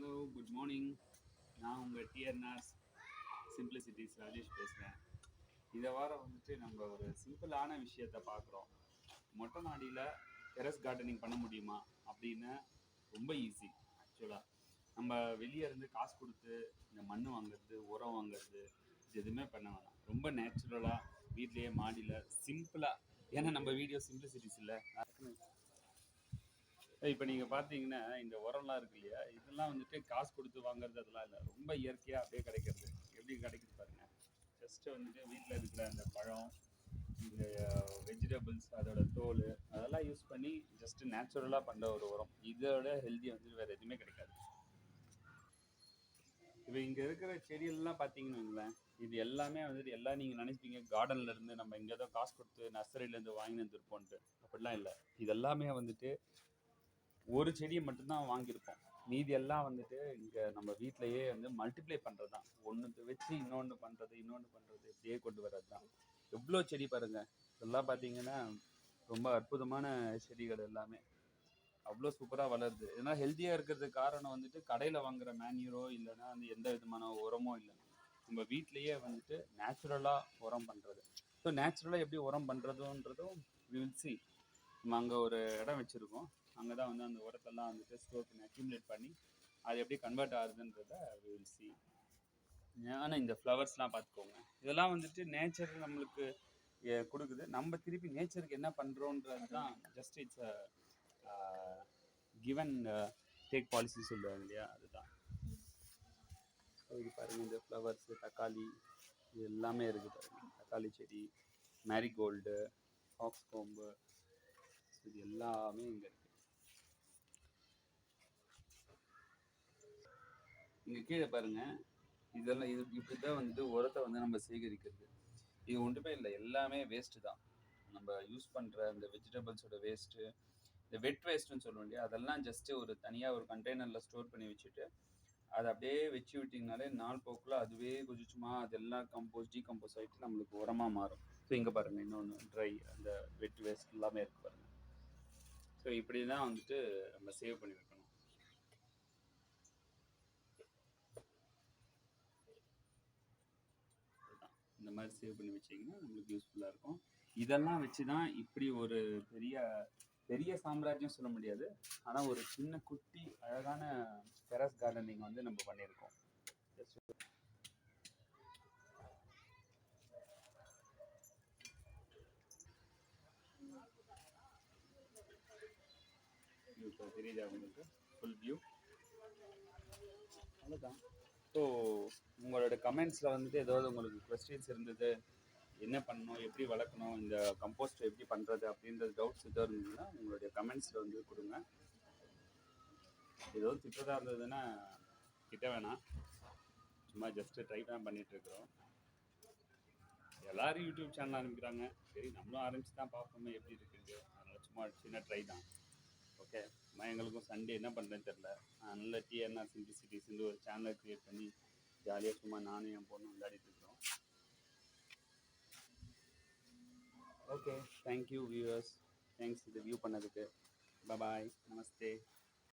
Hello, good morning. நான் உங்கள் டிஎன்ஆர்ஸ் சிம்பிளிசிட்டிஸ் ராஜேஷ் பேசுகிறேன். இந்த வாரம் வந்துட்டு நம்ம ஒரு சிம்பிளான விஷயத்தை பார்க்குறோம். மொட்டை மாடியில் டெரஸ் கார்டனிங் பண்ண முடியுமா அப்படின்னு. ரொம்ப ஈஸி ஆக்சுவலாக. நம்ம வெளியே இருந்து காசு கொடுத்து இந்த மண் வாங்குறது, உரம் வாங்குறது, இது எதுவுமே பண்ண வேணாம். ரொம்ப நேச்சுரலாக வீட்லேயே மாடியில் சிம்பிளாக. ஏன்னா நம்ம வீடியோ சிம்பிளிசிட்டிஸ் இல்லை. இப்போ நீங்கள் பார்த்தீங்கன்னா இந்த உரம்லாம் இருக்கு இல்லையா, இதெல்லாம் வந்துட்டு காசு கொடுத்து வாங்குறது அதெல்லாம் இல்லை. ரொம்ப இயற்கையாக அப்படியே கிடைக்கிறது. எப்படி கிடைக்குது பாருங்க. ஜஸ்ட்டு வந்துட்டு வீட்டில் இருக்கிற அந்த பழம், இந்த வெஜிடபிள்ஸ், அதோட தோல், அதெல்லாம் யூஸ் பண்ணி ஜஸ்ட்டு நேச்சுரலாக பண்ணுற ஒரு உரம். இதோட ஹெல்தி வந்துட்டு வேறு எதுவுமே கிடைக்காது. இப்போ இங்கே இருக்கிற செடியெல்லாம் பார்த்தீங்கன்னு வைங்களேன், இது எல்லாமே வந்துட்டு எல்லாம் நீங்கள் நினைப்பீங்க கார்டன்லேருந்து நம்ம எங்கே ஏதோ காசு கொடுத்து நர்சரியிலேருந்து வாங்கி வந்துருப்போன்ட்டு. அப்படிலாம் இல்லை. இது எல்லாமே வந்துட்டு ஒரு செடியை மட்டும்தான் வாங்கியிருப்போம். மீதி எல்லாம் வந்துட்டு இங்கே நம்ம வீட்டிலையே வந்து மல்டிப்ளை பண்ணுறது தான். ஒன்று வச்சு இன்னொன்று பண்ணுறது இப்படியே கொண்டு வர்றது தான். எவ்வளோ செடி பாருங்கள். இதெல்லாம் பார்த்தீங்கன்னா ரொம்ப அற்புதமான செடிகள் எல்லாமே. அவ்வளோ சூப்பராக வளருது. ஏன்னா ஹெல்த்தியாக இருக்கிறதுக்கு காரணம் வந்துட்டு கடையில் வாங்குற மேன்யூரோ இல்லைன்னா வந்து எந்த விதமான உரமோ இல்லை. நம்ம வீட்டிலையே வந்துட்டு நேச்சுரலாக உரம் பண்ணுறது. ஸோ நேச்சுரலாக எப்படி உரம் பண்ணுறதுன்றதும் வில் சி. நம்ம அங்கே ஒரு இடம் வச்சுருக்கோம். அங்கே தான் வந்து அந்த உரத்தெல்லாம் வந்துட்டு ஸ்டோர் பண்ணி அக்யூமுலேட் பண்ணி அது எப்படி கன்வெர்ட் ஆகுதுன்றத வில் சி. ஆனால் இந்த ஃப்ளவர்ஸ்லாம் பார்த்துக்கோங்க. இதெல்லாம் வந்துட்டு நேச்சர் நம்மளுக்கு கொடுக்குது. நம்ம திருப்பி நேச்சருக்கு என்ன பண்ணுறோன்றது தான். Just it's given take policy சொல்லுவாங்க இல்லையா, அதுதான். இது பாருங்கள், இந்த ஃப்ளவர்ஸு, தக்காளி, இது எல்லாமே இருக்குது பாருங்கள். தக்காளி செடி, மேரிகோல்டு, ஃபாக்ஸ் கோம்பு, இது எல்லாமே இங்கே இருக்குது. இங்கே கீழே பாருங்கள். இதெல்லாம் இப்படி தான் வந்துட்டு உரத்தை வந்து நம்ம சேகரிக்கிறது. இது ஒன்றுமே இல்லை, எல்லாமே வேஸ்ட்டு தான். நம்ம யூஸ் பண்ணுற இந்த வெஜிடபிள்ஸோட வேஸ்ட்டு, இந்த வெட் வேஸ்ட்டுன்னு சொல்லுவோம் இல்லையா, அதெல்லாம் ஜஸ்ட்டு ஒரு தனியாக ஒரு கண்டெய்னரில் ஸ்டோர் பண்ணி வச்சுட்டு அதை அப்படியே வச்சு விட்டிங்கனாலே நாள் போக்கில் அதுவே கொஞ்சம் சும்மா அதெல்லாம் டீகம்போஸ் ஆகிட்டு நம்மளுக்கு உரமாக மாறும். ஸோ இங்கே பாருங்கள், இன்னொன்று ட்ரை அந்த வெட் வேஸ்ட் எல்லாமே இருக்குது பாருங்கள். ஸோ இப்படி தான் வந்துட்டு நம்ம சேவ் பண்ணி வைக்கணும். இந்த மாதிரி சேவ் பண்ணி வச்சிங்கன்னா நம்மளுக்கு யூஸ்ஃபுல்லாக இருக்கும். இதெல்லாம் வச்சு தான் இப்படி ஒரு பெரிய சாம்ராஜ்யம் சொல்ல முடியாது, ஆனால் ஒரு சின்ன குட்டி அழகான டெரஸ் கார்டனிங் வந்து நம்ம பண்ணியிருக்கோம். இப்போ தெரியுதா உங்களுக்கு ஃபுல் வியூ? அவ்வளோதான். ஸோ உங்களோட கமெண்ட்ஸில் வந்துட்டு ஏதாவது உங்களுக்கு கொஸ்டின்ஸ் இருந்தது, என்ன பண்ணணும், எப்படி வளர்க்கணும், இந்த கம்போஸ்ட் எப்படி பண்ணுறது அப்படின்ற டவுட்ஸ் எதாவது இருந்ததுன்னா உங்களுடைய கமெண்ட்ஸில் வந்து கொடுங்க. ஏதோ திட்டதாக இருந்ததுன்னா திட்ட வேணாம், சும்மா ஜஸ்ட்டு ட்ரை தான் பண்ணிகிட்ருக்குறோம். எல்லோரும் யூடியூப் சேனல் ஆரம்பிக்கிறாங்க, சரி நம்மளும் ஆரம்பித்து தான் பார்ப்போமே எப்படி இருக்குது. அதனால் சும்மா சின்ன ட்ரை தான். ஓகே, எங்களுக்கும் சண்டே என்ன பண்ணுறேன்னு தெரில. நல்ல டிஎன்ஆர் சிம்பிளிசிட்டிஸ்ன்னு ஒரு சேனலை க்ரியேட் பண்ணி ஜாலியாக சும்மா நானும் என் பொண்ணு விளையாடிட்டு இருக்கிறோம். Okay, thank you viewers. தேங்க்ஸ் இது வியூ பண்ணதுக்கு. பாய், நமஸ்தே.